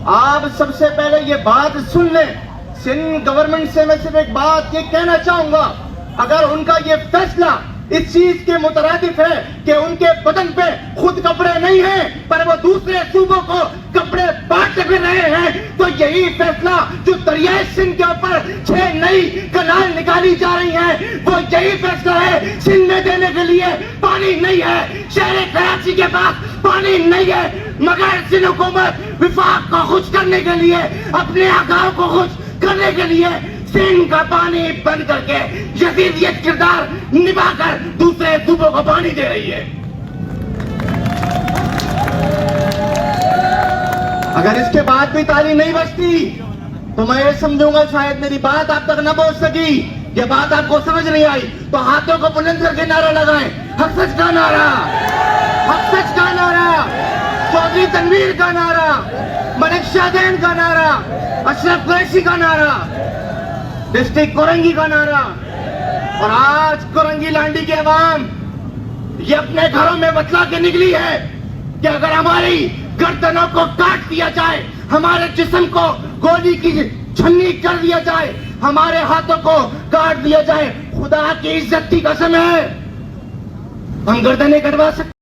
آپ سب سے پہلے یہ بات سن لیں. سندھ گورنمنٹ سے میں صرف ایک بات یہ کہنا چاہوں گا, اگر ان کا یہ فیصلہ اس چیز کے مترادف ہے کہ ان کے بدن پہ خود کپڑے نہیں ہیں پر وہ دوسرے صوبوں کو کپڑے بانٹ کر رہے ہیں, تو یہی فیصلہ جو دریائے سندھ کے اوپر 6 نئی کنال نکالی جا رہی ہیں وہ یہی فیصلہ ہے. سندھ میں دینے کے لیے پانی نہیں ہے, شہر کراچی کے پاس پانی نہیں ہے, مگر سندھ حکومت وفاق کو خوش کرنے کے لیے, اپنے آقاؤں کو خوش کرنے کے لیے سندھ کا پانی بند کر کے یزیدیت کردار نبھا کر دوسرے صوبوں کو پانی دے رہی ہے. اگر اس کے بعد بھی تالی نہیں بجتی تو میں یہ سمجھوں گا شاید میری بات آپ تک نہ پہنچ سکی, یہ بات آپ کو سمجھ نہیں آئی. تو ہاتھوں کو بلند کر کے نعرہ لگائیں, حق سچ کا نعرہ, حق سچ کا نعرہ, چودھری تنویر کا نعرہ, ملک شاہدین کا نعرہ, اشرف قریشی کا نعرہ, ڈسٹرکٹ کورنگی کا نعرہ. اور آج کورنگی لانڈی کے عوام یہ اپنے گھروں میں بتلا کے نکلی ہے کہ اگر ہماری گردنوں کو کاٹ دیا جائے, ہمارے جسم کو گولی کی چھنی کر دیا جائے, ہمارے ہاتھوں کو کاٹ دیا جائے, خدا کی عزت کی قسم ہے ہم گردنیں کٹوا سکتے.